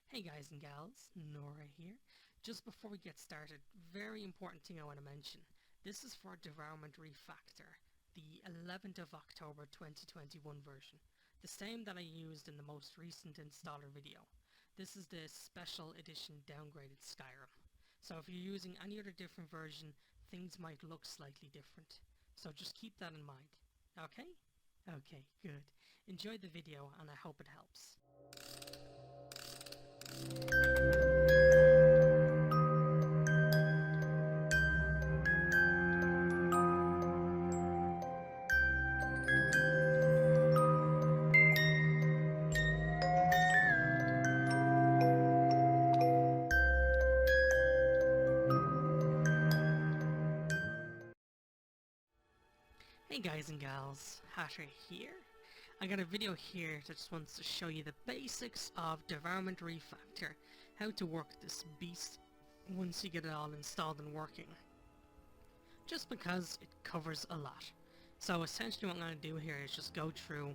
Hey guys and gals, Nora here. Just before we get started, very important thing I want to mention. This is for Devourment Refactor, the 11th of October 2021 version. The same that I used in the most recent installer video. This is the special edition downgraded Skyrim. So if you're using any other different version, things might look slightly different. So just keep that in mind. Okay? Okay, good. Enjoy the video and I hope it helps. Hey guys and gals, Hatter here. I got a video here that just wants to show you the basics of Devourment Refactor, how to work this beast once you get it all installed and working. Just because it covers a lot. So essentially what I'm going to do here is just go through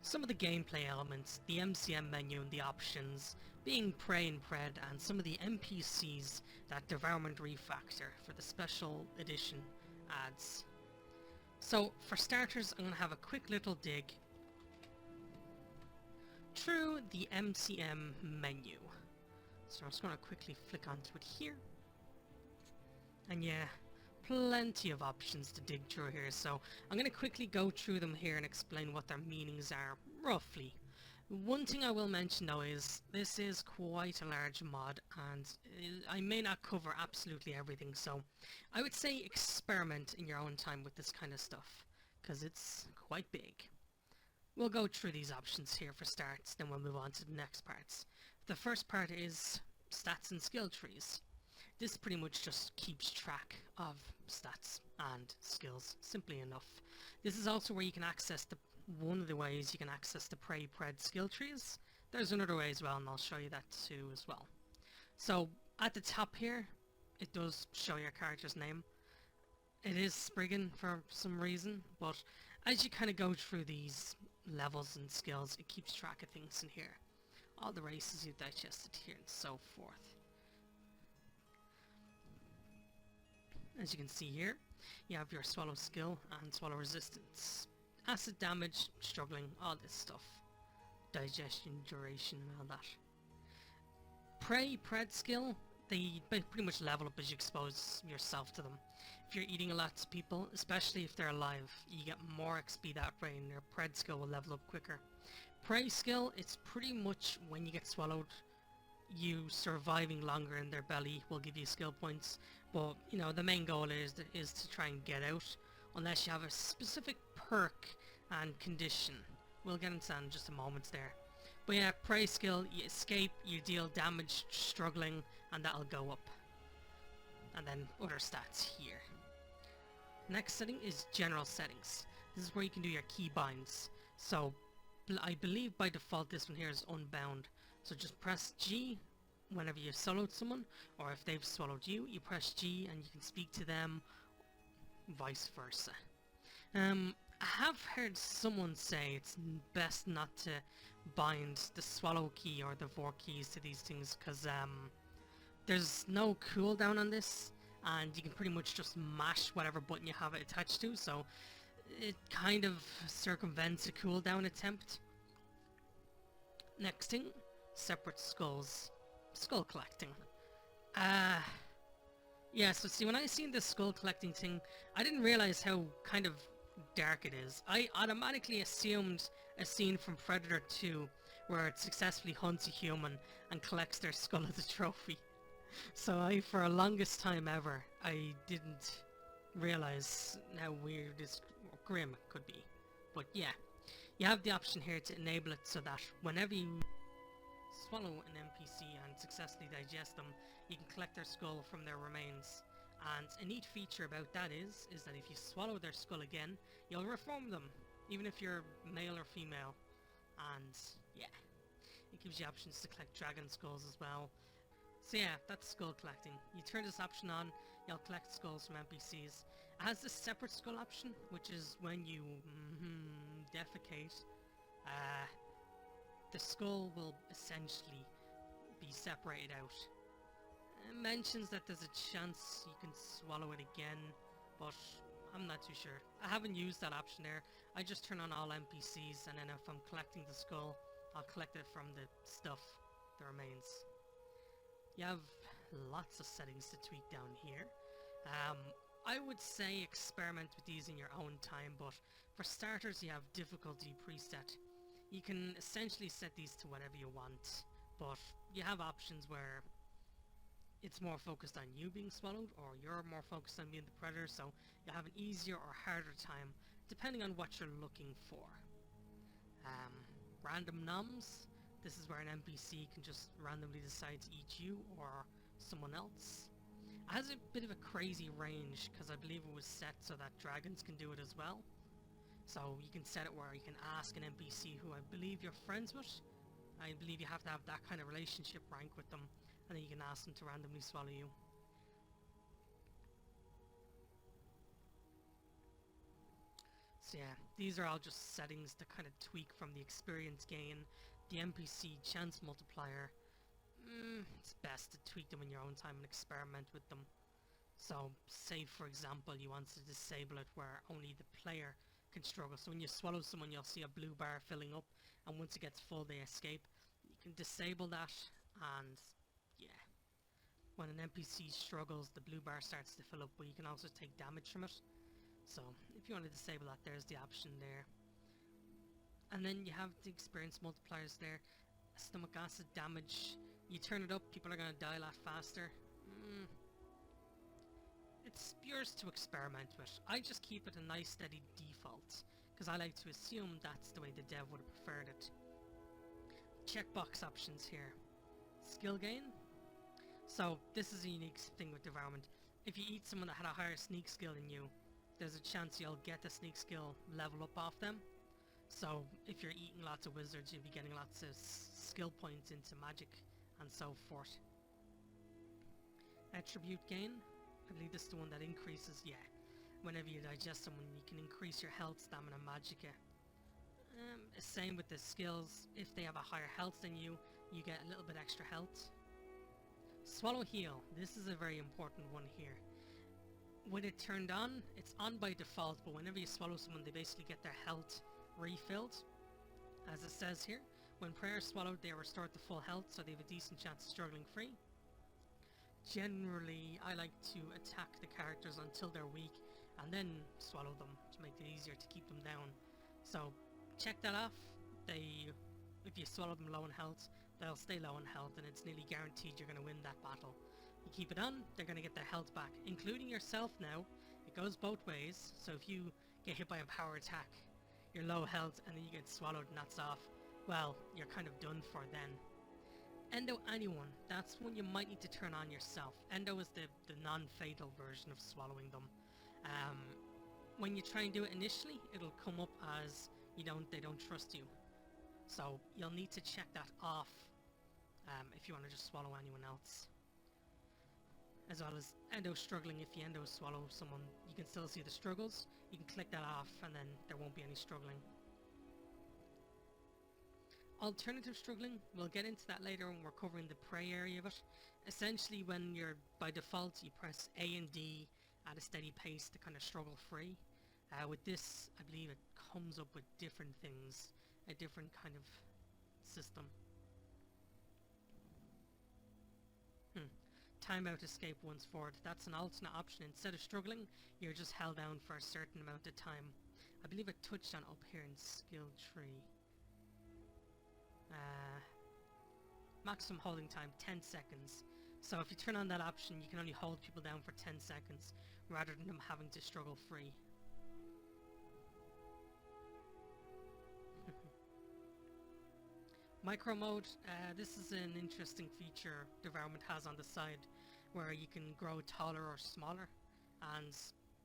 some of the gameplay elements, the MCM menu and the options, being Prey and Pred, and some of the NPCs that Devourment Refactor for the special edition adds. So for starters, I'm going to have a quick little dig through the MCM menu. So I'm just going to quickly flick onto it here. And yeah, plenty of options to dig through here, so I'm going to quickly go through them here and explain what their meanings are, roughly. One thing I will mention though is, this is quite a large mod and I may not cover absolutely everything, so I would say experiment in your own time with this kind of stuff, because it's quite big. We'll go through these options here for starts, then we'll move on to the next parts. The first part is stats and skill trees. This pretty much just keeps track of stats and skills, simply enough. This is also where you can access one of the ways you can access the Prey Pred skill trees. There's another way as well, and I'll show you that too as well. So at the top here, it does show your character's name. It is Spriggan for some reason, but as you kind of go through these levels and skills, it keeps track of things in here. All the races you've digested here and so forth. As you can see here, you have your swallow skill and swallow resistance. Acid damage, struggling, all this stuff. Digestion, duration and all that. Prey, Pred skill, they pretty much level up as you expose yourself to them. If you're eating a lot of people, especially if they're alive, you get more XP that way and your Pred skill will level up quicker. Prey skill, it's pretty much when you get swallowed, you surviving longer in their belly will give you skill points, but you know the main goal is to try and get out, unless you have a specific perk and condition. We'll get into that in just a moment there. But yeah, Prey skill, you escape, you deal damage, struggling, and that'll go up. And then other stats here. Next setting is general settings. This is where you can do your key binds. So I believe by default this one here is unbound. So just press G whenever you've swallowed someone, or if they've swallowed you, you press G and you can speak to them, vice versa. I have heard someone say it's best not to bind the swallow key or the vor keys to these things, because there's no cooldown on this, and you can pretty much just mash whatever button you have it attached to, so it kind of circumvents a cooldown attempt. Next thing, separate skulls. Skull collecting. Yeah, so see, when I seen this skull collecting thing, I didn't realize how kind of dark it is. I automatically assumed a scene from Predator 2 where it successfully hunts a human and collects their skull as a trophy. So for the longest time ever, I didn't realize how weird this or grim it could be. But yeah, you have the option here to enable it so that whenever you swallow an NPC and successfully digest them, you can collect their skull from their remains. And a neat feature about that is that if you swallow their skull again, you'll reform them, even if you're male or female. And yeah, it gives you options to collect dragon skulls as well. So yeah, that's skull collecting. You turn this option on, you'll collect skulls from NPCs. It has this separate skull option, which is when you defecate, the skull will essentially be separated out. It mentions that there's a chance you can swallow it again, but I'm not too sure. I haven't used that option there. I just turn on all NPCs, and then if I'm collecting the skull, I'll collect it from the stuff, the remains. You have lots of settings to tweak down here. I would say experiment with these in your own time, but for starters you have difficulty preset. You can essentially set these to whatever you want, but you have options where it's more focused on you being swallowed, or you're more focused on being the predator, so you have an easier or harder time depending on what you're looking for. Random noms. This is where an NPC can just randomly decide to eat you or someone else. It has a bit of a crazy range because I believe it was set so that dragons can do it as well. So you can set it where you can ask an NPC who I believe you're friends with. I believe you have to have that kind of relationship rank with them, and then you can ask them to randomly swallow you. So yeah, these are all just settings to kind of tweak from the experience gain, the NPC chance multiplier. It's best to tweak them in your own time and experiment with them. So say for example you want to disable it where only the player can struggle. So when you swallow someone you'll see a blue bar filling up, and once it gets full they escape. You can disable that, and yeah, when an NPC struggles the blue bar starts to fill up, but you can also take damage from it. So if you want to disable that, there's the option there. And then you have the experience multipliers there. Stomach acid damage, you turn it up, people are going to die a lot faster. It's yours to experiment with. I just keep it a nice steady default, because I like to assume that's the way the dev would have preferred it. Checkbox options here. Skill gain. So this is a unique thing with Devourment. If you eat someone that had a higher sneak skill than you, there's a chance you'll get the sneak skill level up off them. So if you're eating lots of wizards, you'll be getting lots of skill points into magic and so forth. Attribute gain. I believe this is the one that increases, yeah. Whenever you digest someone, you can increase your health, stamina, magicka. Same with the skills. If they have a higher health than you, you get a little bit extra health. Swallow heal. This is a very important one here. With it turned on, it's on by default, but whenever you swallow someone, they basically get their health refilled. As it says here, when prayers swallowed, they are restored to full health, so they have a decent chance of struggling free. Generally, I like to attack the characters until they're weak, and then swallow them to make it easier to keep them down. So, check that off. If you swallow them low in health, they'll stay low in health, and it's nearly guaranteed you're going to win that battle. You keep it on, they're going to get their health back, including yourself now. It goes both ways, so if you get hit by a power attack, you're low health, and then you get swallowed and that's off, well, you're kind of done for then. Endo anyone, that's one you might need to turn on yourself. Endo is the non-fatal version of swallowing them. When you try and do it initially, it'll come up as they don't trust you. So you'll need to check that off if you want to just swallow anyone else. As well as endo struggling. If you endo swallow someone, you can still see the struggles. You can click that off and then there won't be any struggling. Alternative struggling, we'll get into that later when we're covering the prey area of it. Essentially when you're, by default, you press A and D at a steady pace to kind of struggle free. With this, I believe it comes up with different things, a different kind of system. Timeout escape once forward, that's an alternate option. Instead of struggling, you're just held down for a certain amount of time. I believe I touched on up here in skill tree. Maximum holding time 10 seconds. So if you turn on that option, you can only hold people down for 10 seconds rather than them having to struggle free. Micro mode, this is an interesting feature Devourment has on the side where you can grow taller or smaller, and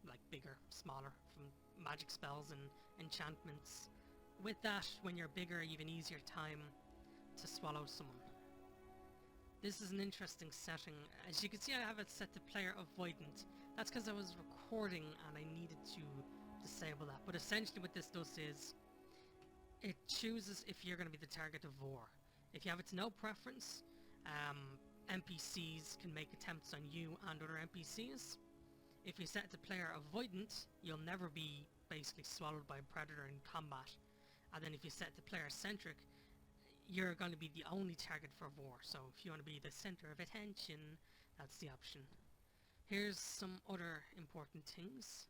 like bigger, smaller, from magic spells and enchantments. With that, when you're bigger, you have an easier time to swallow someone. This is an interesting setting. As you can see, I have it set to player avoidant. That's because I was recording and I needed to disable that. But essentially what this does is it chooses if you're going to be the target of war. If you have it to no preference, NPCs can make attempts on you and other NPCs. If you set the player avoidant, you'll never be basically swallowed by a predator in combat. And then if you set the player centric, you're going to be the only target for war. So if you want to be the center of attention, that's the option. Here's some other important things.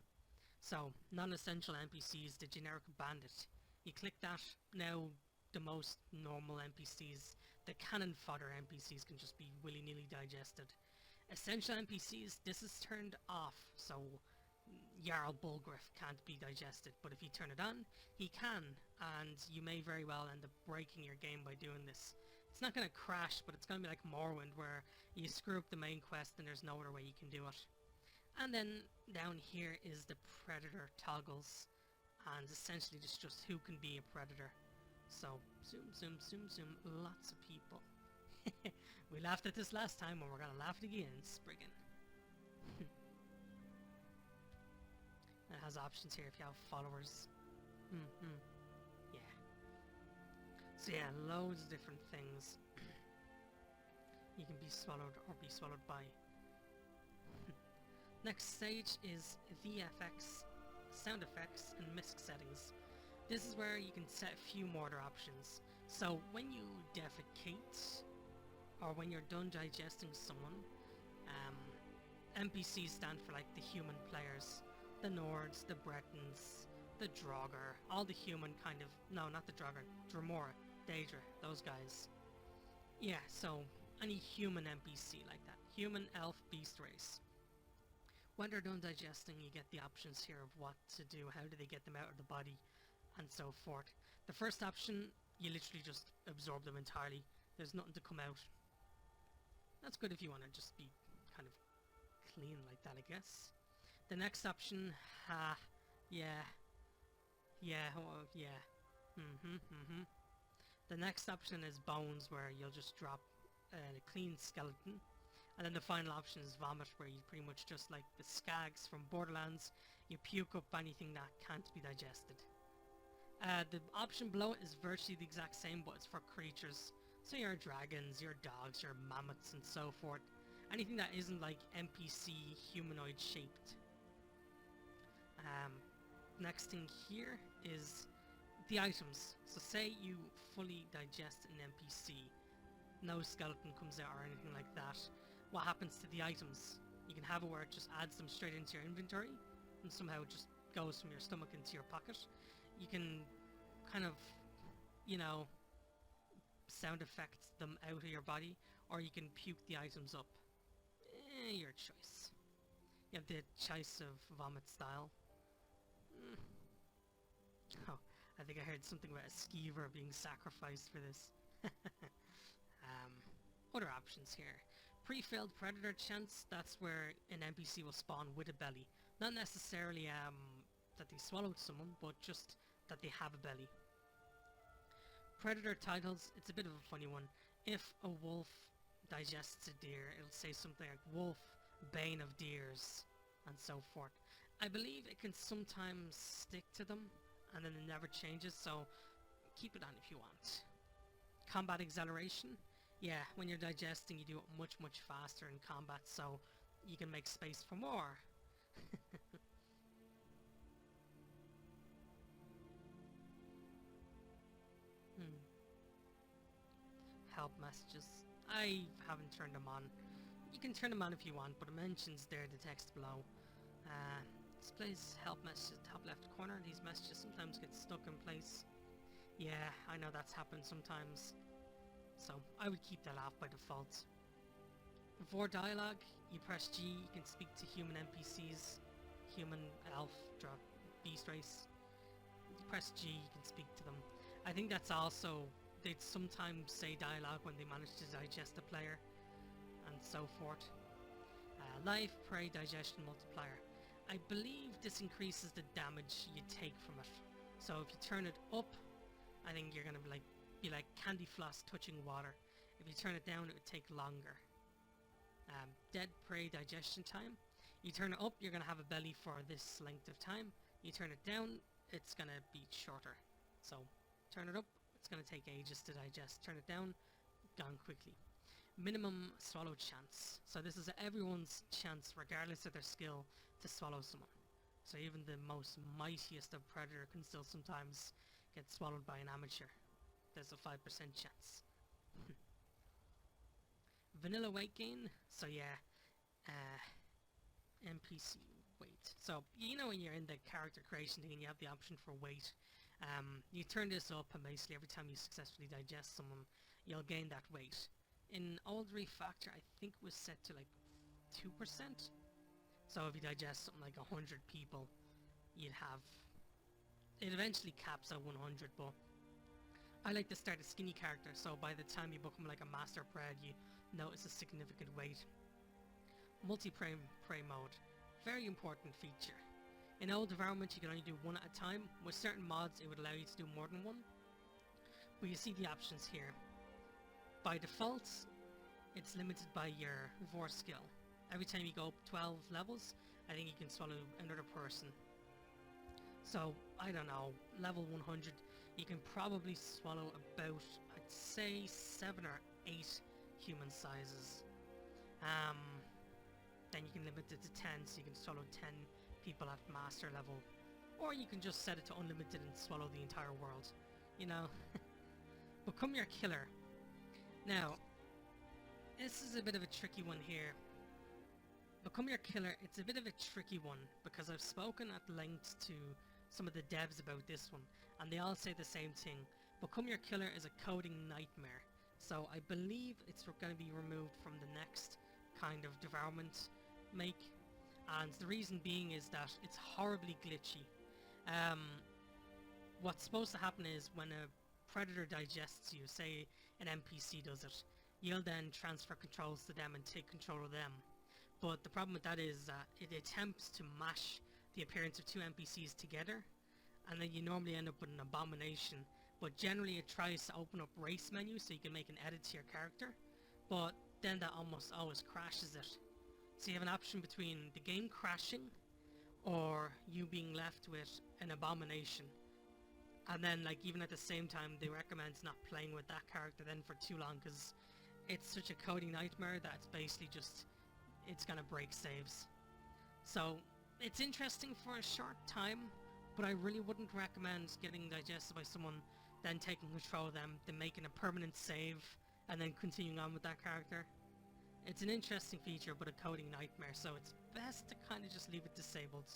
So, non-essential NPCs, the generic bandit. You click that, now the most normal NPCs, the cannon fodder NPCs can just be willy-nilly digested. Essential NPCs, this is turned off, so Jarl Bulgriff can't be digested, but if you turn it on, he can, and you may very well end up breaking your game by doing this. It's not going to crash, but it's going to be like Morrowind, where you screw up the main quest and there's no other way you can do it. And then down here is the predator toggles, and essentially it's just who can be a predator. So, zoom, lots of people. We laughed at this last time, and we're gonna laugh at it again, Spriggan. It has options here if you have followers. Yeah. So yeah, loads of different things. You can be swallowed or be swallowed by. Next stage is VFX, sound effects, and Misc settings. This is where you can set a few more other options. So when you defecate, or when you're done digesting someone, NPCs stand for like the human players, the Nords, the Bretons, the Draugr, all the human kind of, no, not the Draugr, Dremora, Daedra, those guys. Yeah, so any human NPC like that, human, elf, beast race. When they're done digesting, you get the options here of what to do, how do they get them out of the body, and so forth. The first option, you literally just absorb them entirely. There's nothing to come out. That's good if you want to just be kind of clean like that, I guess. The next option, yeah. The next option is bones, where you'll just drop a clean skeleton. And then the final option is vomit, where you pretty much just like the skags from Borderlands, you puke up anything that can't be digested. The option below it is virtually the exact same, but it's for creatures. So your dragons, your dogs, your mammoths, and so forth. Anything that isn't like NPC humanoid shaped. Next thing here is the items. So say you fully digest an NPC, no skeleton comes out or anything like that. What happens to the items? You can have it where it just adds them straight into your inventory and somehow it just goes from your stomach into your pocket. You can kind of, you know, sound effect them out of your body, or you can puke the items up. Your choice. You have the choice of vomit style. Oh, I think I heard something about a skeever being sacrificed for this. Other options here. Pre-filled predator chance, that's where an NPC will spawn with a belly. Not necessarily that they swallowed someone, but just that they have a belly. Predator titles, it's a bit of a funny one. If a wolf digests a deer, it'll say something like wolf, bane of deers, and so forth. I believe it can sometimes stick to them, and then it never changes, so keep it on if you want. Combat acceleration, yeah, when you're digesting you do it much faster in combat, so you can make space for more. Help messages, I haven't turned them on. You can turn them on if you want, but it mentions there the text below. Displays help messages top left corner. These messages sometimes get stuck in place. Yeah, I know that's happened sometimes. So I would keep that off by default. For dialogue, you press G, you can speak to human NPCs, human, elf, beast race. You press G, you can speak to them. I think that's also, they'd sometimes say dialogue when they manage to digest the player, and so forth. Life, prey, digestion multiplier. I believe this increases the damage you take from it. So if you turn it up, I think you're gonna be like candy floss touching water. If you turn it down, it would take longer. Dead prey digestion time. You turn it up, you're gonna have a belly for this length of time. You turn it down, it's gonna be shorter. So turn it up, it's gonna take ages to digest. Turn it down, gone quickly. minimum swallow chance. So this is everyone's chance, regardless of their skill, to swallow someone. So even the most mightiest of predator can still sometimes get swallowed by an amateur. There's a 5% chance. Vanilla weight gain. So yeah, NPC weight. So you know when you're in the character creation thing and you have the option for weight, you turn this up and basically every time you successfully digest someone, you'll gain that weight. In old refactor, I think it was set to like 2%. So if you digest something like 100 people, you'd have... It eventually caps at 100, but I like to start a skinny character, so by the time you become like a master pred, you notice a significant weight. Multi-prey mode. Very important feature. In old Devourment you can only do one at a time. With certain mods it would allow you to do more than one. But you see the options here. By default, it's limited by your vor skill. Every time you go up 12 levels, I think you can swallow another person. So, I don't know, level 100, you can probably swallow about, I'd say, 7 or 8 human sizes. Then you can limit it to 10, so you can swallow 10 people at master level. Or you can just set it to unlimited and swallow the entire world. You know? Become your killer. Now, this is a bit of a tricky one here. Become your killer, it's a bit of a tricky one, because I've spoken at length to some of the devs about this one, and they all say the same thing. Become your killer is a coding nightmare. So I believe it's going to be removed from the next kind of Devourment make, and the reason being is that it's horribly glitchy. What's supposed to happen is when a predator digests you, say an NPC does it, you'll then transfer controls to them and take control of them. But the problem with that is that it attempts to mash the appearance of two NPCs together, and then you normally end up with an abomination. But generally it tries to open up race menu so you can make an edit to your character, but then that almost always crashes it. So you have an option between the game crashing or you being left with an abomination. And then like even at the same time they recommend not playing with that character then for too long, because it's such a coding nightmare that it's basically just, it's gonna break saves. So it's interesting for a short time, but I really wouldn't recommend getting digested by someone, then taking control of them, then making a permanent save, and then continuing on with that character. It's an interesting feature, but a coding nightmare, so it's best to kind of just leave it disabled.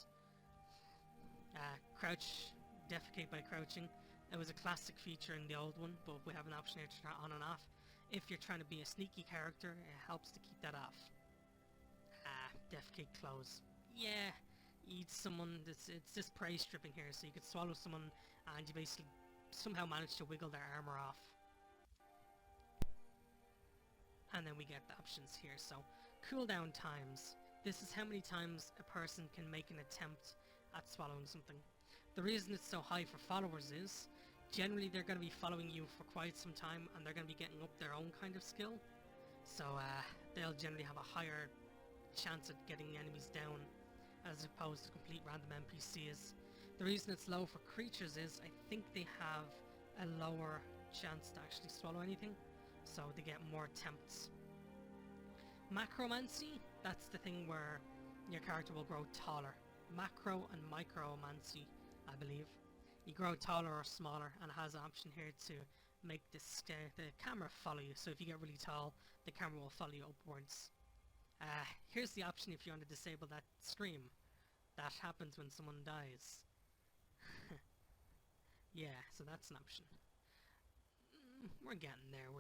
Crouch, defecate by crouching. It was a classic feature in the old one, but we have an option here to turn it on and off. If you're trying to be a sneaky character, it helps to keep that off. Defecate close. Yeah, eat someone, it's this prey stripping here, so you could swallow someone and you basically somehow manage to wiggle their armor off. And then we get the options here, so cooldown times. This is how many times a person can make an attempt at swallowing something. The reason it's so high for followers is, generally they're going to be following you for quite some time and they're going to be getting up their own kind of skill. So they'll generally have a higher chance at getting enemies down as opposed to complete random NPCs. The reason it's low for creatures is I think they have a lower chance to actually swallow anything, so they get more attempts. Macromancy, that's the thing where your character will grow taller. Macro and micromancy, I believe. You grow taller or smaller, and it has an option here to make this, the camera follow you. So if you get really tall, the camera will follow you upwards. Here's the option if you want to disable that scream. That happens when someone dies. Yeah, so that's an option. We're getting there,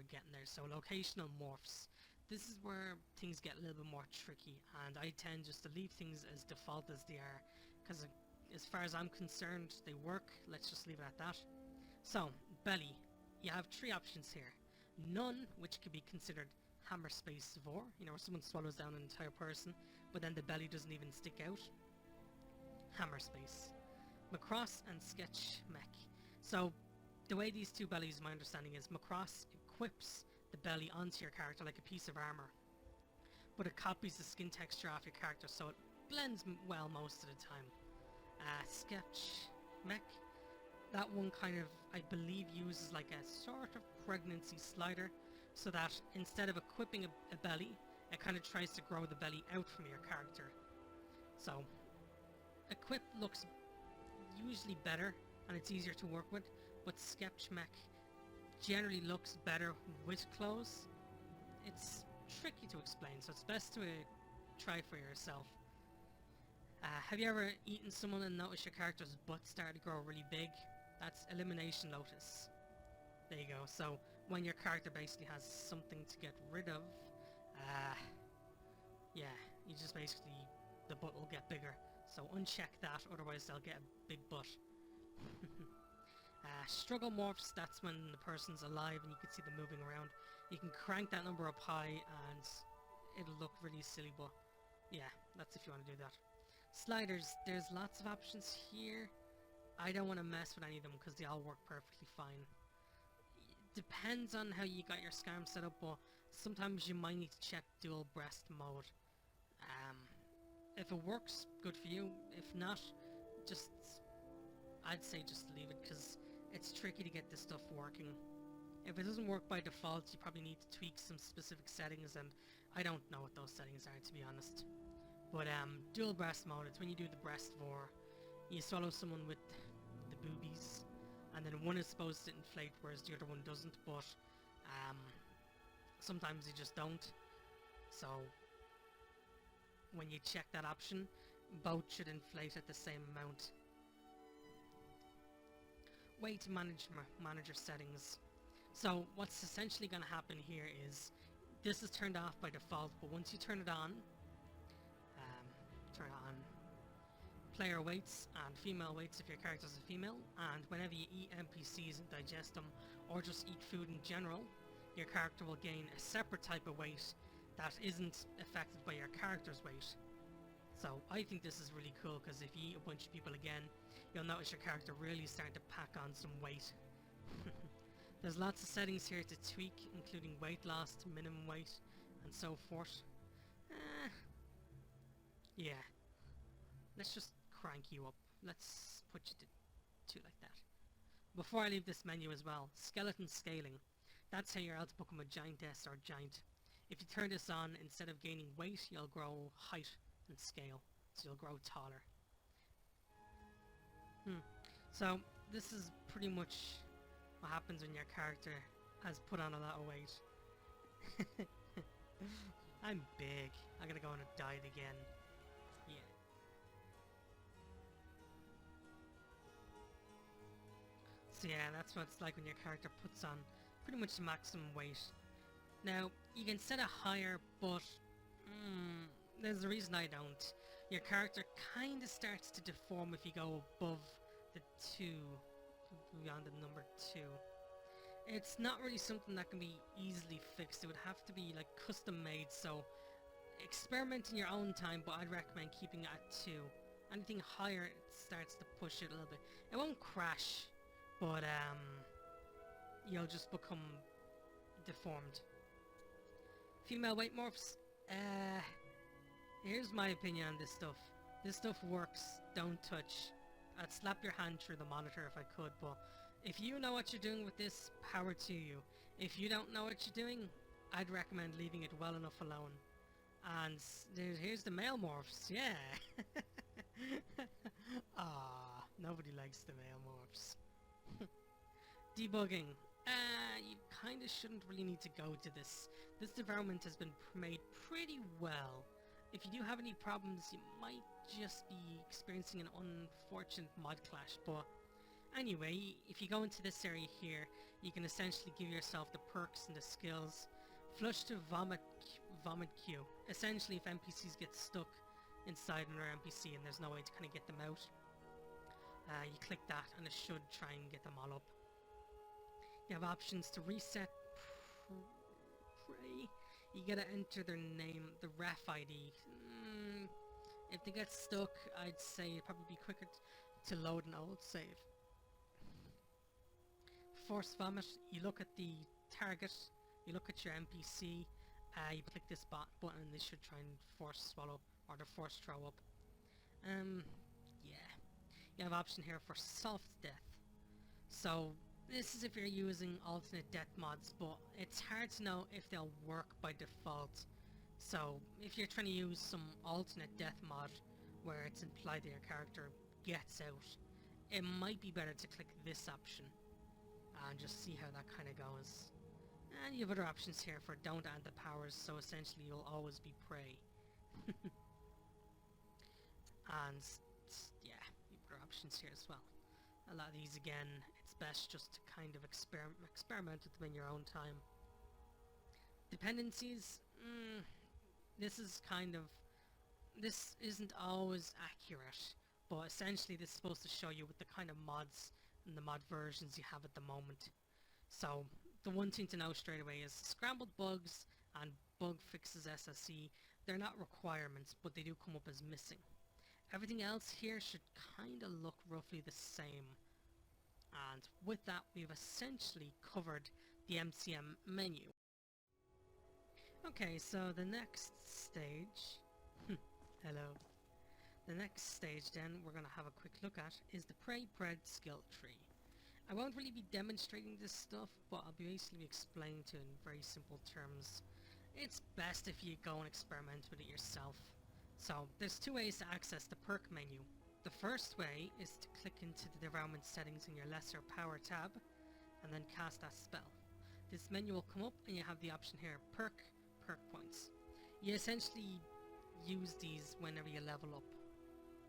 So locational morphs. This is where things get a little bit more tricky, and I tend just to leave things as default as they are, because as far as I'm concerned, they work. Let's just leave it at that. So, belly. You have three options here. None, which could be considered hammer space vor, you know, where someone swallows down an entire person, but then the belly doesn't even stick out. Hammer space. Macross and sketch mech. So, the way these two bellies, my understanding is, Macross equips the belly onto your character like a piece of armor, but it copies the skin texture off your character, so it blends well most of the time. Sketch mech. That one kind of, I believe, uses like a sort of pregnancy slider, so that instead of equipping a belly, it kind of tries to grow the belly out from your character. So, equip looks usually better and it's easier to work with, but sketch mech generally looks better with clothes. It's tricky to explain, so it's best to try for yourself. Have you ever eaten someone and noticed your character's butt started to grow really big? That's elimination lotus. There you go. So when your character basically has something to get rid of, yeah, you just basically, the butt will get bigger. So uncheck that, otherwise they'll get a big butt. Struggle morphs, that's when the person's alive and you can see them moving around. You can crank that number up high and it'll look really silly, but yeah, that's if you want to do that. Sliders, there's lots of options here. I don't want to mess with any of them because they all work perfectly fine. Depends on how you got your scarm set up, but sometimes you might need to check dual breast mode. If it works, good for you. If not, I'd say just leave it, because it's tricky to get this stuff working. If it doesn't work by default, you probably need to tweak some specific settings, and I don't know what those settings are, to be honest. But dual breast mode, it's when you do the breast vor. You swallow someone with the boobies, and then one is supposed to inflate, whereas the other one doesn't, but sometimes they just don't. So when you check that option, both should inflate at the same amount. Weight manager settings. So what's essentially going to happen here is this is turned off by default, but once you turn it on, player weights and female weights if your character's a female, and whenever you eat NPCs and digest them, or just eat food in general, your character will gain a separate type of weight that isn't affected by your character's weight. So I think this is really cool, because if you eat a bunch of people again, you'll notice your character really starting to pack on some weight. There's lots of settings here to tweak, including weight loss to minimum weight and so forth. Yeah, let's just crank you up. Let's put you to like that. Before I leave this menu as well, skeleton scaling. That's how you're able to become a giantess or giant. If you turn this on, instead of gaining weight, you'll grow height and scale, so you'll grow taller. So this is pretty much what happens when your character has put on a lot of weight. I'm big. I'm gonna go on a diet again. Yeah. So yeah, that's what it's like when your character puts on pretty much the maximum weight. Now, you can set it higher, but there's a reason I don't. Your character kinda starts to deform if you go above the 2, beyond the number 2. It's not really something that can be easily fixed. It would have to be like custom made, so experiment in your own time, but I'd recommend keeping it at 2. Anything higher, it starts to push it a little bit. It won't crash, but you'll just become deformed. Female weight morphs, here's my opinion on this stuff. This stuff works, don't touch. I'd slap your hand through the monitor if I could, but if you know what you're doing with this, power to you. If you don't know what you're doing, I'd recommend leaving it well enough alone. And here's the male morphs, yeah. Ah, nobody likes the male morphs. Debugging. You kinda shouldn't really need to go to this. This development has been made pretty well. If you do have any problems, you might just be experiencing an unfortunate mod clash, but anyway, if you go into this area here, you can essentially give yourself the perks and the skills. Flush to vomit queue. Essentially, if NPCs get stuck inside another NPC and there's no way to kind of get them out, you click that and it should try and get them all up. You have options to reset prey. You gotta enter their name, the ref ID. If they get stuck, I'd say it'd probably be quicker to load an old save. Force vomit, you look at the target, you look at your NPC, you click this button and they should try and force swallow, or the force throw up. Yeah. You have option here for soft death. So, This is if you're using alternate death mods, but it's hard to know if they'll work by default. So if you're trying to use some alternate death mod where it's implied that your character gets out, it might be better to click this option and just see how that kind of goes. And you have other options here for don't add the powers, so essentially you'll always be prey. And yeah, you have other options here as well. A lot of these again, it's best just to kind of experiment with them in your own time. Dependencies, this isn't always accurate, but essentially this is supposed to show you what the kind of mods and the mod versions you have at the moment. So the one thing to know straight away is scrambled bugs and bug fixes SSE, they're not requirements, but they do come up as missing. Everything else here should kind of look roughly the same. And with that, we've essentially covered the MCM menu. Okay, so the next stage... hello. The next stage then we're going to have a quick look at is the Pred skill tree. I won't really be demonstrating this stuff, but I'll be basically explaining to it in very simple terms. It's best if you go and experiment with it yourself. So there's two ways to access the perk menu. The first way is to click into the Devourment settings in your lesser power tab and then cast that spell. This menu will come up and you have the option here, perk points. You essentially use these whenever you level up.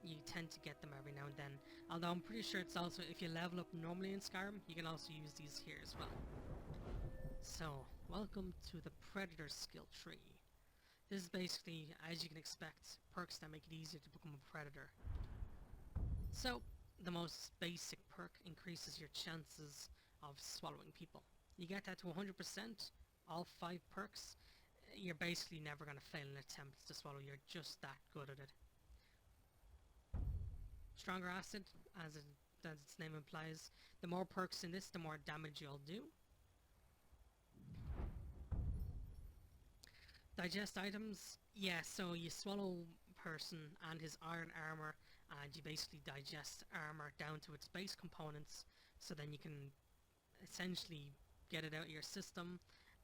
You tend to get them every now and then, although I'm pretty sure it's also if you level up normally in Skyrim, you can also use these here as well. So, welcome to the Predator skill tree. This is basically, as you can expect, perks that make it easier to become a predator. So, the most basic perk increases your chances of swallowing people. You get that to 100%, all 5 perks, you're basically never going to fail an attempt to swallow, you're just that good at it. Stronger acid, as its name implies, the more perks in this, the more damage you'll do. Digest items, yeah, so you swallow a person and his iron armor, and you basically digest armor down to its base components, so then you can essentially get it out of your system,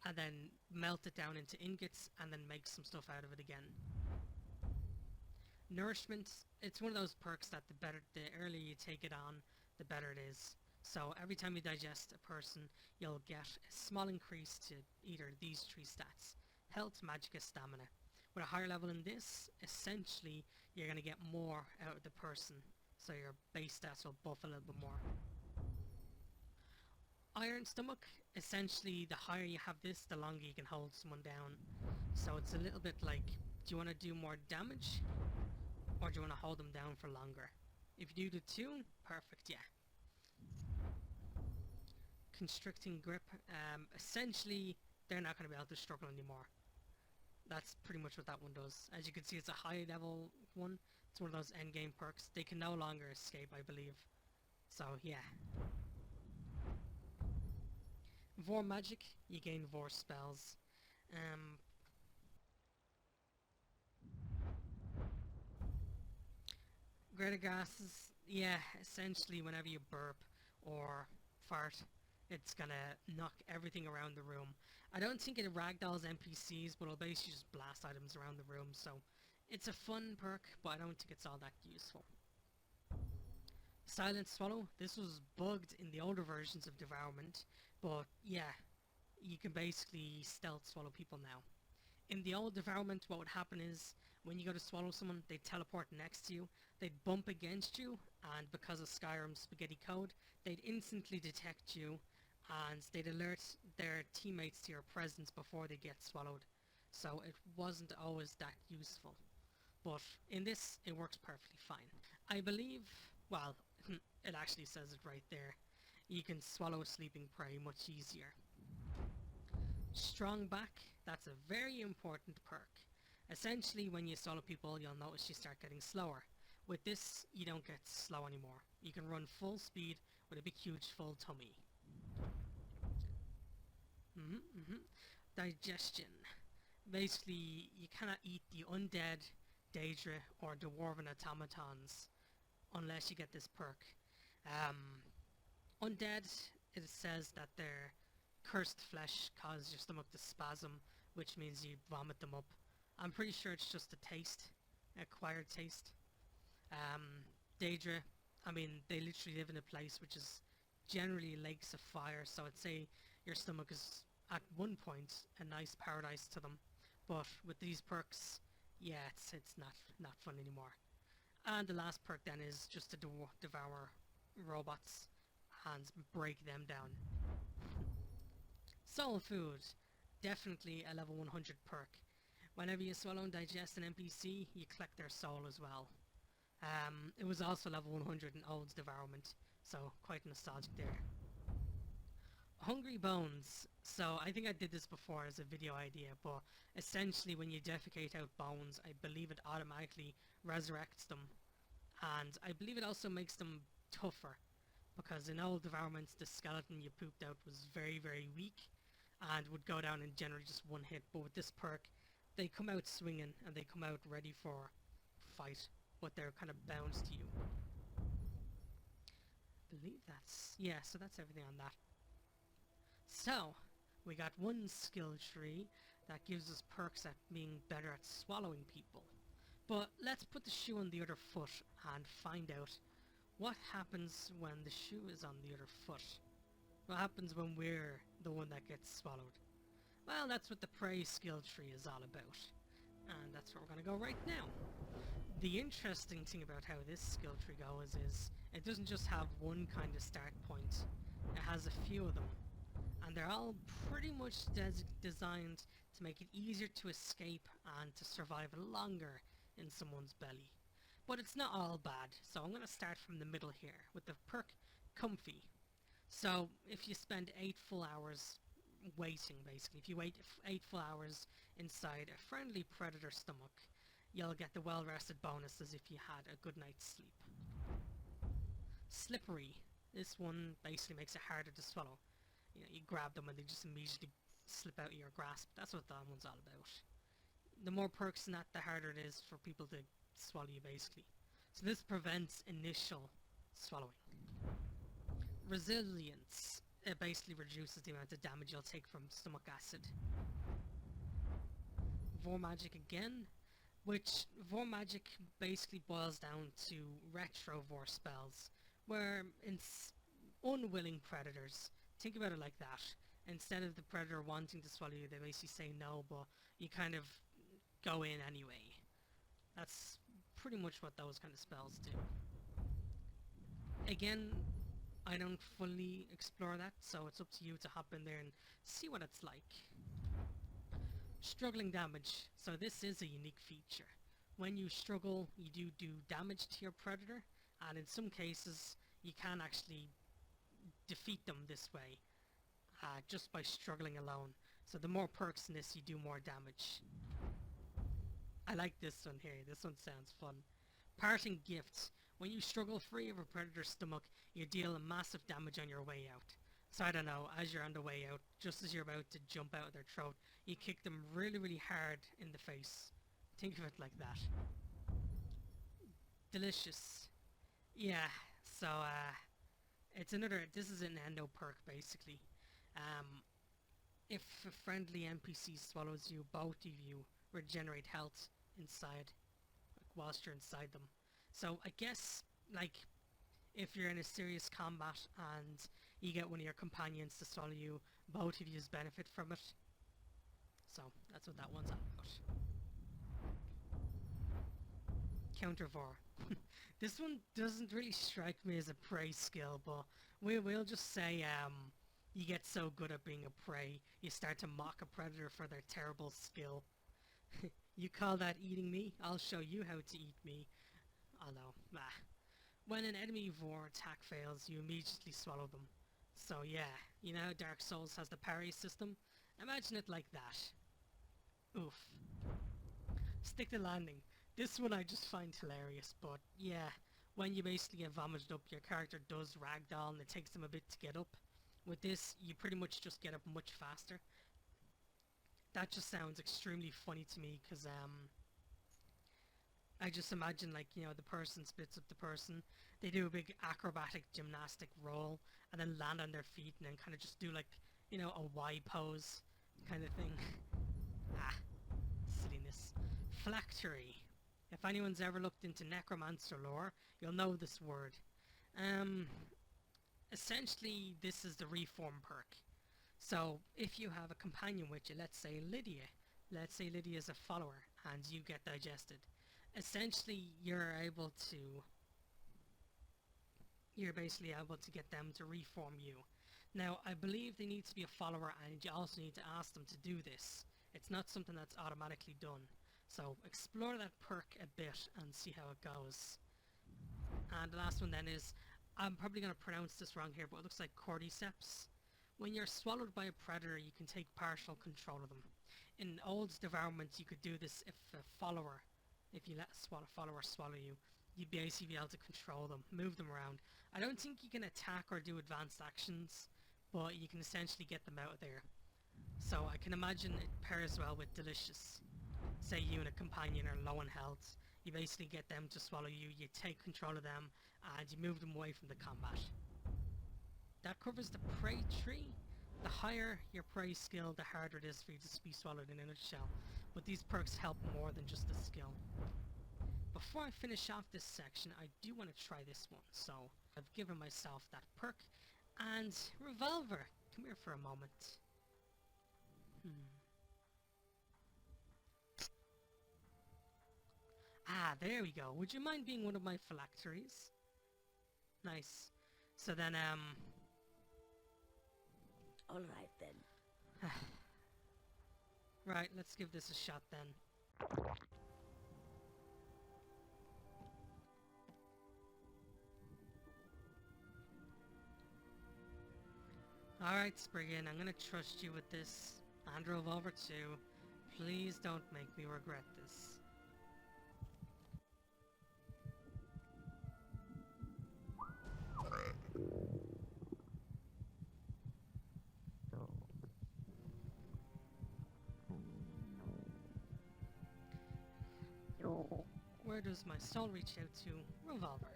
and then melt it down into ingots, and then make some stuff out of it again. Nourishment, it's one of those perks that the earlier you take it on, the better it is. So every time you digest a person, you'll get a small increase to either these 3 stats. Health, Magicka, Stamina. With a higher level in this, essentially you're going to get more out of the person. So your base stats will buff a little bit more. Iron Stomach, essentially the higher you have this, the longer you can hold someone down. So it's a little bit like, do you want to do more damage? Or do you want to hold them down for longer? If you do the 2, perfect, yeah. Constricting Grip, essentially they're not going to be able to struggle anymore. That's pretty much what that one does. As you can see, it's a high level one. It's one of those endgame perks. They can no longer escape, I believe. So yeah. Vor Magic, you gain Vor spells. Greater gases, yeah, essentially whenever you burp or fart, it's gonna knock everything around the room. I don't think it ragdolls NPCs, but it'll basically just blast items around the room, so it's a fun perk, but I don't think it's all that useful. Silent Swallow, this was bugged in the older versions of Devourment, but yeah, you can basically stealth swallow people now. In the old Devourment, what would happen is, when you go to swallow someone, they'd teleport next to you, they'd bump against you, and because of Skyrim's spaghetti code, they'd instantly detect you, and they'd alert their teammates to your presence before they get swallowed. So it wasn't always that useful. But in this, it works perfectly fine. I believe, well, it actually says it right there. You can swallow a sleeping prey much easier. Strong Back, that's a very important perk. Essentially, when you swallow people, you'll notice you start getting slower. With this, you don't get slow anymore. You can run full speed with a big huge full tummy. Digestion. Basically, you cannot eat the undead, Daedra, or dwarven automatons unless you get this perk. Undead, it says that their cursed flesh causes your stomach to spasm, which means you vomit them up. I'm pretty sure it's just a taste, acquired taste. Daedra, I mean, they literally live in a place which is generally lakes of fire, so I'd say your stomach is at one point a nice paradise to them. But with these perks, yeah, it's not fun anymore. And the last perk then is just to devour robots and break them down. Soul food, definitely a level 100 perk. Whenever you swallow and digest an NPC, you collect their soul as well. It was also level 100 in Old's Devourment, so quite nostalgic there. Hungry bones. So I think I did this before as a video idea, but essentially when you defecate out bones, I believe it automatically resurrects them. And I believe it also makes them tougher, because in Old Devourments the skeleton you pooped out was very, very weak and would go down in generally just one hit, but with this perk they come out swinging and they come out ready for fight, but they're kind of bound to you. I believe that's... yeah, so that's everything on that. So, we got one skill tree that gives us perks at being better at swallowing people. But let's put the shoe on the other foot and find out what happens when the shoe is on the other foot. What happens when we're the one that gets swallowed? Well, that's what the prey skill tree is all about. And that's where we're going to go right now. The interesting thing about how this skill tree goes is it doesn't just have one kind of start point. It has a few of them. And they're all pretty much designed to make it easier to escape and to survive longer in someone's belly. But it's not all bad, so I'm going to start from the middle here with the perk Comfy. So if you spend 8 full hours waiting, basically, if you wait 8 full hours inside a friendly predator stomach, you'll get the well-rested bonus as if you had a good night's sleep. Slippery. This one basically makes it harder to swallow. You know, you grab them and they just immediately slip out of your grasp. That's what that one's all about. The more perks than that, the harder it is for people to swallow you, basically. So this prevents initial swallowing. Resilience. It basically reduces the amount of damage you'll take from stomach acid. Vor Magic again, which Vor Magic basically boils down to retro Vor spells, where unwilling predators, think about it like that. Instead of the predator wanting to swallow you, they basically say no, but you kind of go in anyway. That's pretty much what those kind of spells do. Again, I don't fully explore that, so it's up to you to hop in there and see what it's like. Struggling damage. So this is a unique feature. When you struggle, you do damage to your predator, and in some cases you can actually defeat them this way, just by struggling alone. So the more perks in this, you do more damage. I like this one here. This one sounds fun. Parting Gifts. When you struggle free of a predator's stomach, you deal massive damage on your way out. So I don't know, as you're on the way out, just as you're about to jump out of their throat, you kick them really, really hard in the face. Think of it like that. Delicious. Yeah, so it's another, this is an endo perk basically. If a friendly NPC swallows you, both of you regenerate health inside, like whilst you're inside them. So I guess, like, if you're in a serious combat and you get one of your companions to swallow you, both of you benefit from it. So that's what that one's all about. Countervor. This one doesn't really strike me as a prey skill, but we'll just say you get so good at being a prey, you start to mock a predator for their terrible skill. You call that eating me? I'll show you how to eat me. Oh no, nah. When an enemy Vor attack fails, you immediately swallow them. So yeah, you know how Dark Souls has the parry system? Imagine it like that. Oof. Stick the landing. This one I just find hilarious, but yeah, when you basically get vomited up, your character does ragdoll and it takes them a bit to get up. With this, you pretty much just get up much faster. That just sounds extremely funny to me, because I just imagine, like, you know, the person splits up the person, they do a big acrobatic gymnastic roll, and then land on their feet, and then kind of just do, like, you know, a Y pose kind of thing. Ah, silliness. Phylactery. If anyone's ever looked into necromancer lore, you'll know this word. Essentially, this is the reform perk. So, if you have a companion with you, let's say Lydia is a follower, and you get digested. Essentially, you're basically able to get them to reform you. Now, I believe they need to be a follower, and you also need to ask them to do this. It's not something that's automatically done. So, explore that perk a bit and see how it goes. And the last one then is, I'm probably going to pronounce this wrong here, but it looks like cordyceps. When you're swallowed by a predator, you can take partial control of them. In old Devourment, you could do this if you let a follower swallow you, you'd basically be able to control them, move them around. I don't think you can attack or do advanced actions, but you can essentially get them out of there. So I can imagine it pairs well with Delicious. Say you and a companion are low on health, you basically get them to swallow you, you take control of them, and you move them away from the combat. That covers the prey tree. The higher your prey skill, the harder it is for you to be swallowed in a nutshell. But these perks help more than just the skill. Before I finish off this section, I do want to try this one. So, I've given myself that perk. And Revolver, come here for a moment. Ah, there we go. Would you mind being one of my phylacteries? Nice. So then, Alright then. Right, let's give this a shot then. Alright, Spriggan, I'm gonna trust you with this. And Revolver too. Please don't make me regret this. Where does my soul reach out to? Revolver.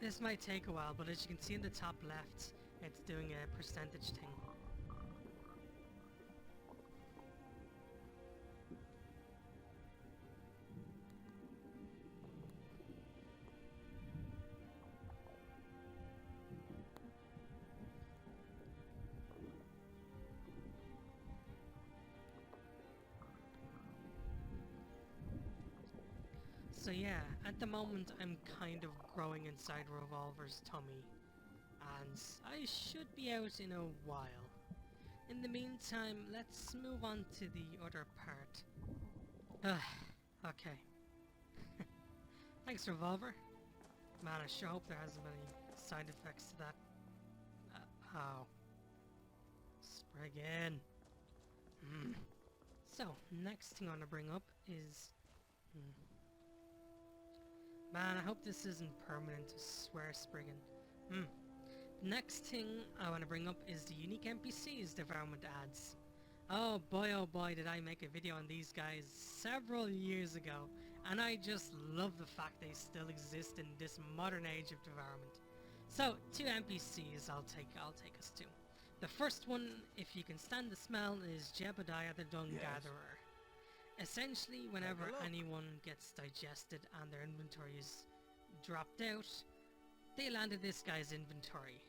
This might take a while, but as you can see in the top left, it's doing a percentage thing. So yeah, at the moment I'm kind of growing inside Revolver's tummy, and I should be out in a while. In the meantime, let's move on to the other part. Okay. Thanks, Revolver. Man, I sure hope there hasn't been any side effects to that. Oh. Spriggan. So, next thing I want to bring up is... Man, I hope this isn't permanent, I swear, Spriggan. Next thing I want to bring up is the unique NPCs Devourment adds. Oh boy, did I make a video on these guys several years ago, and I just love the fact they still exist in this modern age of Devourment. So, 2 NPCs I'll take us to. The first one, if you can stand the smell, is Jebediah the Dung Gatherer. Essentially, whenever anyone gets digested and their inventory is dropped out, they land in this guy's inventory.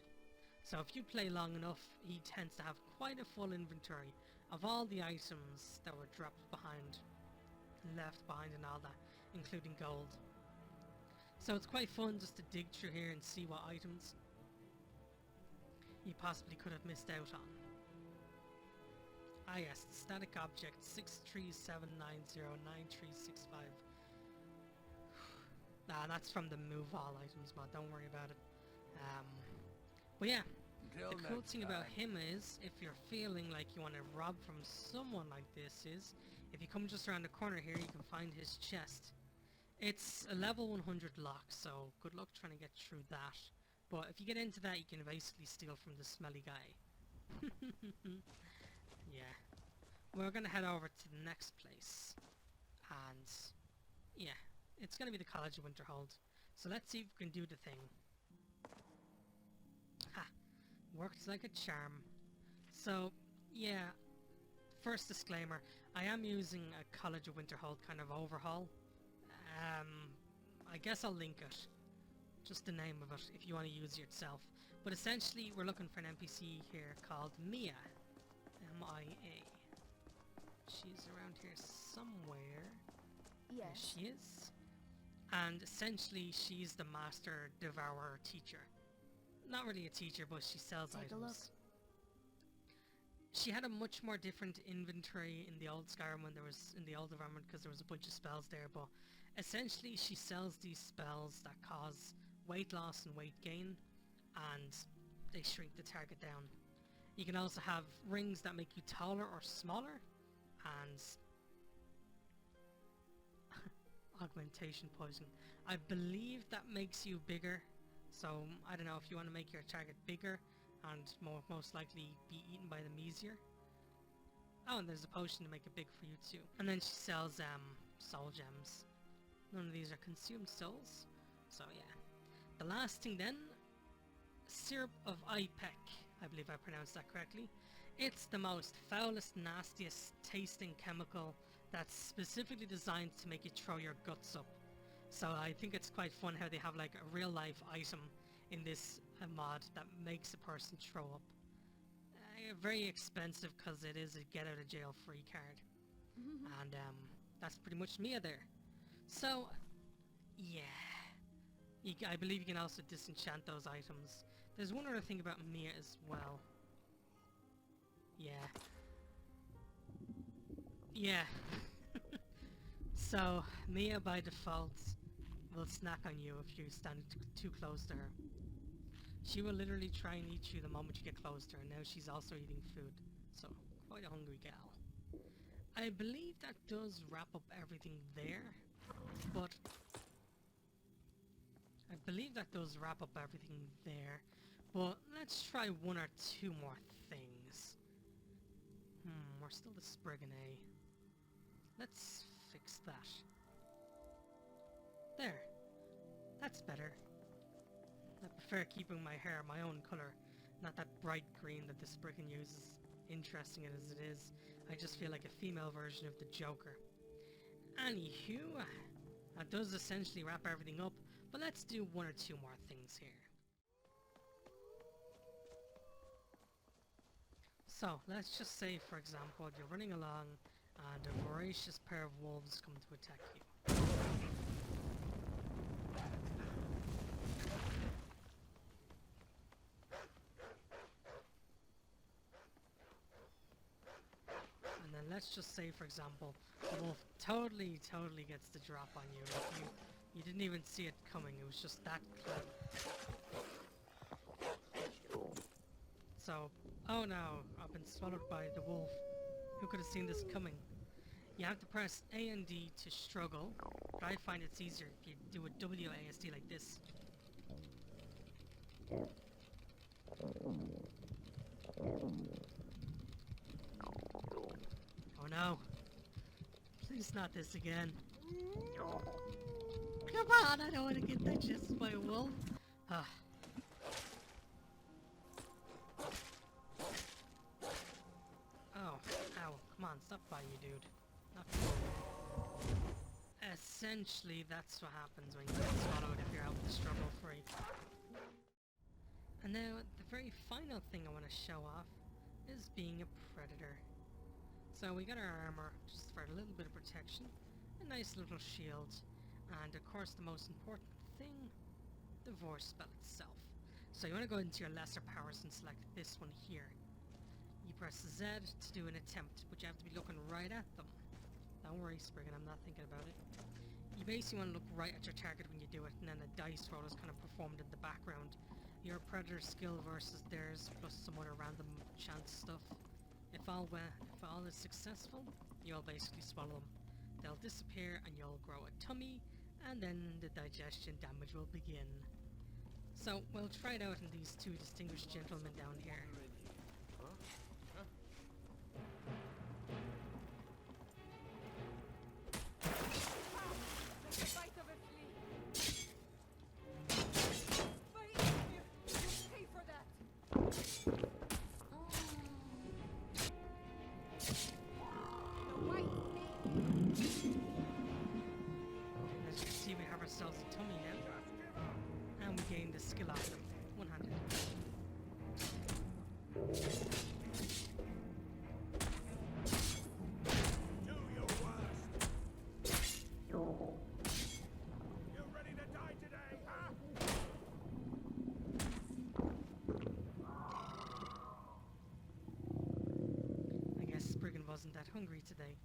So if you play long enough, he tends to have quite a full inventory of all the items that were dropped behind, left behind and all that, including gold. So it's quite fun just to dig through here and see what items you possibly could have missed out on. Ah yes, static object 637909365. Nah, that's from the move all items mod, don't worry about it. But yeah, Till The cool next thing about time. him is, if you're feeling like you want to rob from someone like this, is if you come just around the corner here, you can find his chest. It's a level 100 lock, so good luck trying to get through that. But if you get into that, you can basically steal from the smelly guy. Yeah. We're gonna head over to the next place. And yeah, it's gonna be the College of Winterhold. So let's see if we can do the thing. Ha! Worked like a charm. So, yeah, first disclaimer, I am using a College of Winterhold kind of overhaul. I guess I'll link it. Just the name of it if you want to use it yourself. But essentially, we're looking for an NPC here called Mia. M-I-A. She's around here somewhere. There Yes. she is. And essentially, she's the master devourer teacher. Not really a teacher, but she sells Take a items. look. She had a much more different inventory in the old Skyrim when there was in the old Devourment because there was a bunch of spells there, but essentially she sells these spells that cause weight loss and weight gain, and they shrink the target down. You can also have rings that make you taller or smaller, and augmentation poison. I believe that makes you bigger, so I don't know if you want to make your target bigger and most likely be eaten by them easier. Oh, and there's a potion to make it big for you too. And then she sells soul gems. None of these are consumed souls, so yeah. The last thing then, syrup of Ipek. I believe I pronounced that correctly. It's the most foulest, nastiest tasting chemical that's specifically designed to make you throw your guts up. So I think it's quite fun how they have like a real life item in this mod that makes a person throw up. Very expensive because it is a get out of jail free card. And that's pretty much Mia there. So yeah, I believe you can also disenchant those items. There's one other thing about Mia as well. Yeah. So Mia by default will snack on you if you stand too close to her. She will literally try and eat you the moment you get close to her. Now she's also eating food. So, quite a hungry gal. I believe that does wrap up everything there. But let's try one or two more things. We're still the Spriggan A. Let's fix that. There. That's better. I prefer keeping my hair my own colour, not that bright green that the Spriggan uses, interesting as it is. I just feel like a female version of the Joker. Anywho, that does essentially wrap everything up, but let's do one or two more things here. So, let's just say, for example, you're running along and a voracious pair of wolves come to attack you. And then let's just say, for example, the wolf totally gets the drop on you. Like you didn't even see it coming, it was just that clever. So, oh no, I've been swallowed by the wolf. Who could have seen this coming? You have to press A and D to struggle, but I find it's easier if you do a WASD like this. Oh no. Please not this again. Come on, I don't want to get digested by a wolf. Oh, ow, come on, stop by you, dude. Not cool. Essentially, that's what happens when you get swallowed if you're out to struggle free. And now, the very final thing I want to show off is being a predator. So we got our armor, just for a little bit of protection, a nice little shield, and of course the most important thing, the Vor spell itself. So you want to go into your lesser powers and select this one here. You press Z to do an attempt, but you have to be looking right at them. Don't worry, Spriggan, I'm not thinking about it. You basically want to look right at your target when you do it, and then a dice roll is kind of performed in the background. your predator skill versus theirs, plus some other random chance stuff. If all is successful, you'll basically swallow them. They'll disappear and you'll grow a tummy, and then the digestion damage will begin. So we'll try it out in these two distinguished gentlemen down here. As you can see, we have ourselves a tummy now, and we gain the skill off them, one-handed. Do your worst. You ready to die today, huh? I guess Spriggan wasn't that hungry today.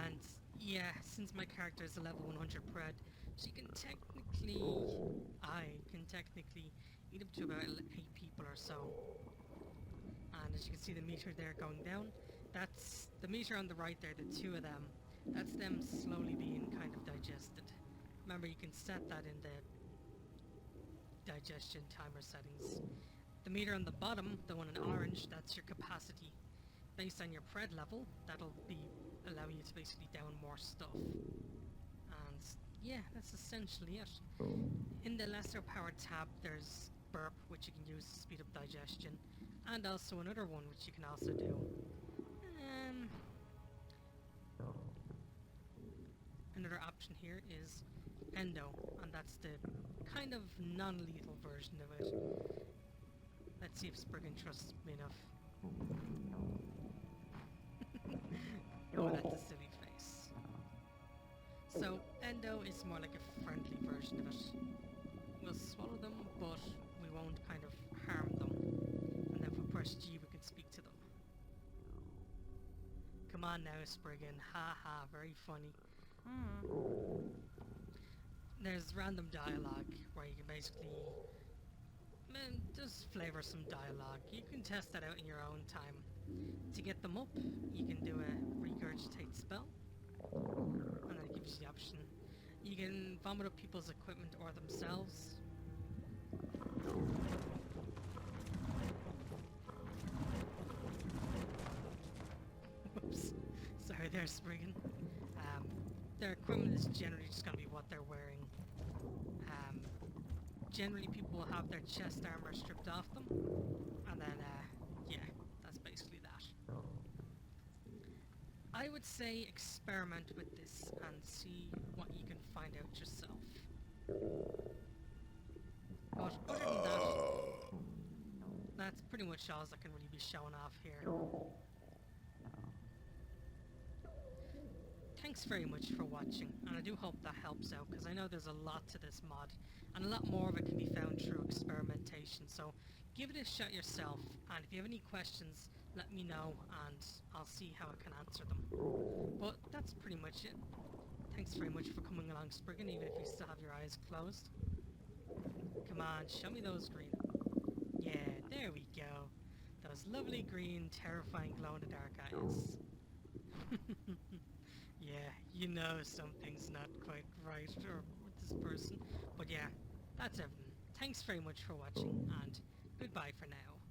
And yeah, since my character is a level 100 pred, she can technically, eat up to about 8 people or so. And as you can see the meter there going down, that's the meter on the right there, the two of them, that's them slowly being kind of digested. Remember, you can set that in the digestion timer settings. The meter on the bottom, the one in orange, that's your capacity. Based on your pred level, that'll be allowing you to basically down more stuff. And yeah, that's essentially it. In the lesser powered tab, there's burp, which you can use to speed up digestion, and also another one which you can also do. Another option here is endo, and that's the kind of non-lethal version of it. Let's see if Spriggan trusts me enough. Oh, that's a silly face. So, endo is more like a friendly version of it. We'll swallow them, but we won't kind of harm them. And then if we press G, we can speak to them. Come on now, Spriggan. Ha ha, very funny. There's random dialogue where you can basically just flavor some dialogue. You can test that out in your own time. To get them up, you can do a regurgitate spell, and then it gives you the option. You can vomit up people's equipment or themselves. Whoops. Sorry there, Spriggan. Their equipment is generally just going to be what they're wearing. Generally people will have their chest armor stripped off them, and then, yeah, that's basically that. I would say experiment with this and see what you can find out yourself. But other than that, that's pretty much all I can really be showing off here. Thanks very much for watching, and I do hope that helps out, because I know there's a lot to this mod, and a lot more of it can be found through experimentation, so give it a shot yourself, and if you have any questions, let me know, and I'll see how I can answer them. But that's pretty much it. Thanks very much for coming along, Spriggan, even if you still have your eyes closed. Come on, show me those green. Yeah, there we go. Those lovely green, terrifying glow-in-the-dark eyes. Yeah, you know something's not quite right with this person. But yeah, that's everything. Thanks very much for watching, and goodbye for now.